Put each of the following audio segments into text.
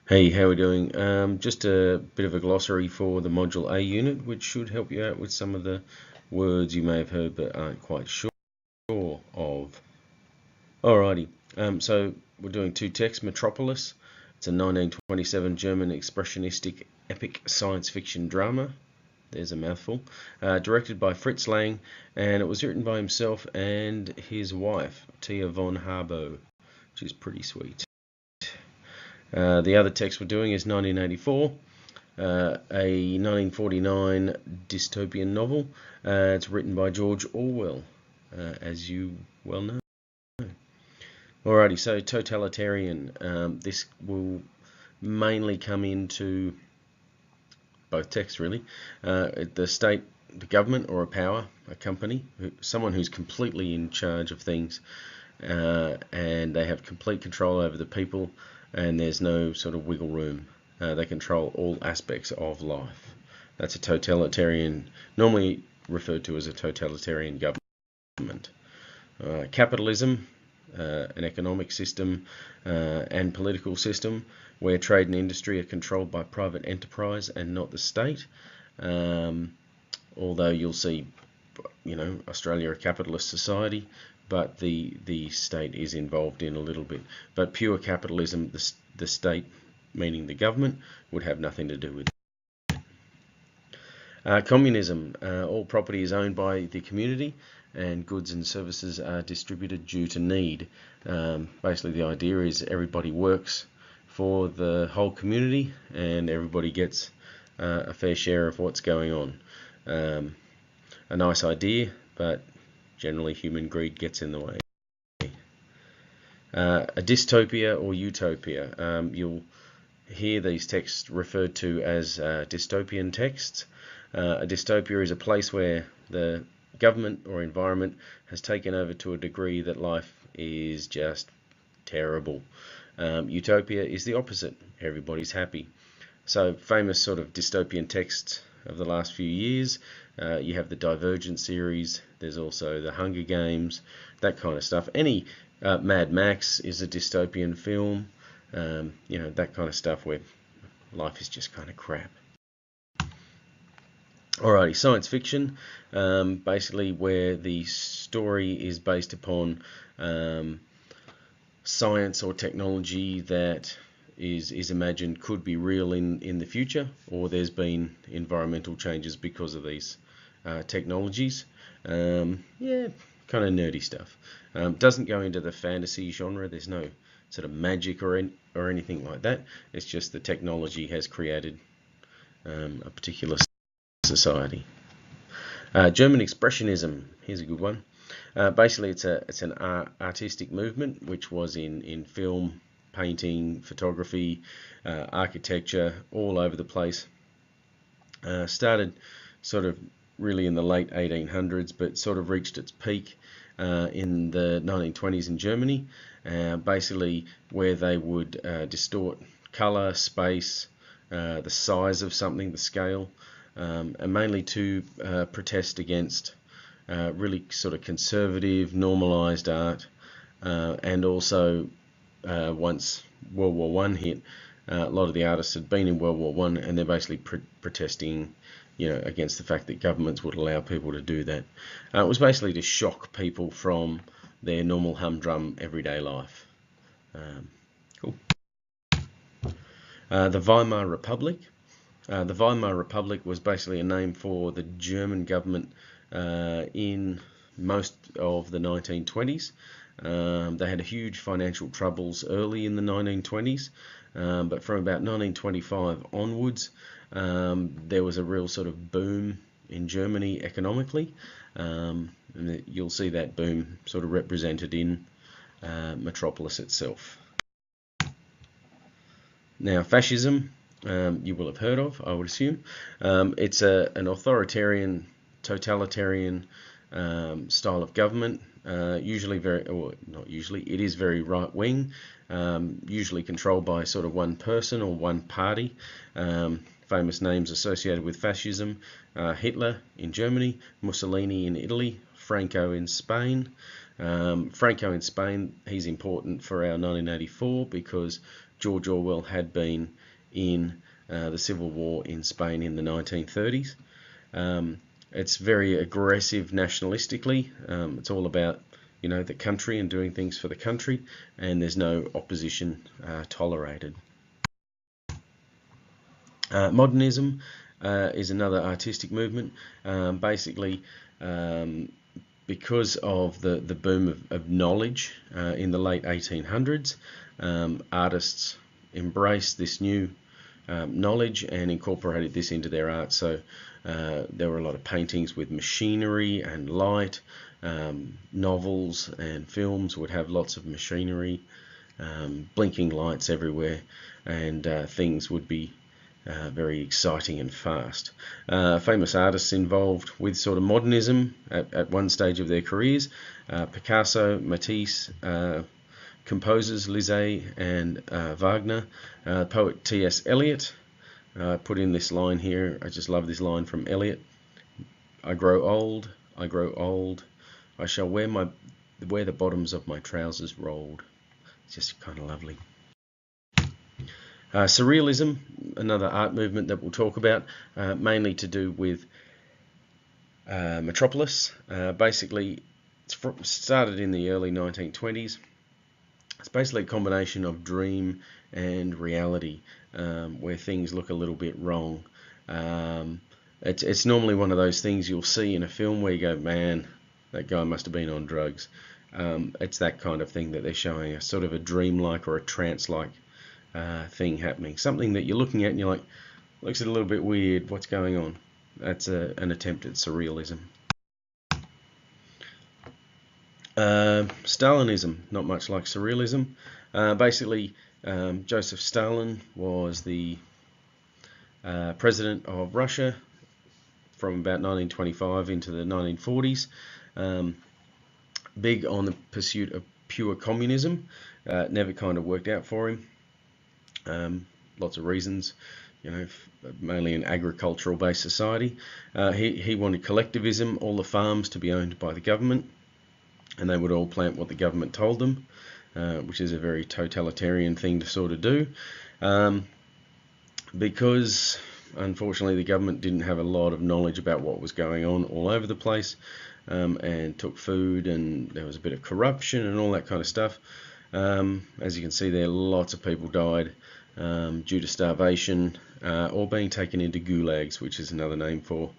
Hey, how are we doing? Just a bit of a glossary for the Module A unit, which should help you out with some of the words you may have heard but aren't quite sure of. Alrighty, so we're doing two texts. Metropolis, it's a 1927 German expressionistic epic science fiction drama. There's a mouthful. Directed by Fritz Lang, and it was written by himself and his wife, Tia von Harbo, which is pretty sweet. The other text we're doing is 1984, a 1949 dystopian novel. It's written by George Orwell, as you well know. Alrighty, so totalitarian. This will mainly come into both texts, really. The state, the government, or a power, a company, someone who's completely in charge of things, and they have complete control over the people, and there's no sort of wiggle room. They control all aspects of life. That's a totalitarian, normally referred to as a totalitarian government. Capitalism, an economic system and political system where trade and industry are controlled by private enterprise and not the state. Although you'll see, Australia a capitalist society, but the state is involved in a little bit. But pure capitalism, the state, meaning the government, would have nothing to do with it. Communism, all property is owned by the community and goods and services are distributed due to need. Basically the idea is everybody works for the whole community and everybody gets a fair share of what's going on. A nice idea, but generally human greed gets in the way. A dystopia or utopia. You'll hear these texts referred to as dystopian texts. A dystopia is a place where the government or environment has taken over to a degree that life is just terrible. Utopia is the opposite. Everybody's happy. So famous sort of dystopian texts of the last few years. You have the Divergent series. There's also the Hunger Games, that kind of stuff. Any Mad Max is a dystopian film. That kind of stuff where life is just kind of crap. Alrighty, science fiction, basically where the story is based upon science or technology that is imagined could be real in the future, or there's been environmental changes because of these technologies. Kind of nerdy stuff. Doesn't go into the fantasy genre. There's no sort of magic or anything like that. It's just the technology has created a particular society. German Expressionism, here's a good one. Basically it's an artistic movement which was in film, painting, photography, architecture, all over the place. Started sort of really in the late 1800s, but sort of reached its peak in the 1920s in Germany, basically where they would distort colour, space, the size of something, the scale, and mainly to protest against really sort of conservative, normalised art, and also once World War I hit, a lot of the artists had been in World War I, and they're basically protesting, against the fact that governments would allow people to do that. It was basically to shock people from their normal humdrum everyday life. Cool. The Weimar Republic. The Weimar Republic was basically a name for the German government in most of the 1920s. They had huge financial troubles early in the 1920s, but from about 1925 onwards, there was a real sort of boom in Germany economically, and you'll see that boom sort of represented in Metropolis itself. Now, fascism, you will have heard of, I would assume. It's an authoritarian, totalitarian style of government, usually it is very right-wing, usually controlled by sort of one person or one party. Famous names associated with fascism: Hitler in Germany, Mussolini in Italy, Franco in Spain. Franco in Spain, he's important for our 1984 because George Orwell had been in the Civil War in Spain in the 1930s. It's very aggressive nationalistically. It's all about, you know, the country and doing things for the country, and there's no opposition tolerated. Modernism is another artistic movement. Basically, because of the boom of knowledge in the late 1800s, artists embraced this new knowledge and incorporated this into their art. So there were a lot of paintings with machinery and light. Novels and films would have lots of machinery, blinking lights everywhere, and things would be very exciting and fast. Famous artists involved with sort of modernism at one stage of their careers: Picasso, Matisse, composers Liszt and Wagner, poet T.S. Eliot. Put in this line here. I just love this line from Eliot: "I grow old, I grow old. I shall wear the bottoms of my trousers rolled." It's just kind of lovely. Surrealism, another art movement that we'll talk about, mainly to do with Metropolis. Basically, it's started in the early 1920s. It's basically a combination of dream and reality, where things look a little bit wrong. It's normally one of those things you'll see in a film where you go, man, that guy must have been on drugs. It's that kind of thing that they're showing, a sort of a dreamlike or a trance-like thing happening. Something that you're looking at and you're like, looks a little bit weird, what's going on? That's an attempt at surrealism. Stalinism, not much like surrealism. Basically, Joseph Stalin was the president of Russia from about 1925 into the 1940s. Big on the pursuit of pure communism. Never kind of worked out for him. Lots of reasons, you know, mainly an agricultural based society. He wanted collectivism, all the farms to be owned by the government, and they would all plant what the government told them, which is a very totalitarian thing to sort of do, because unfortunately the government didn't have a lot of knowledge about what was going on all over the place, and took food, and there was a bit of corruption and all that kind of stuff. As you can see there, lots of people died due to starvation or being taken into gulags, which is another name for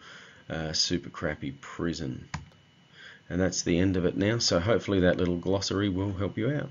super crappy prison. And that's the end of it now, so hopefully that little glossary will help you out.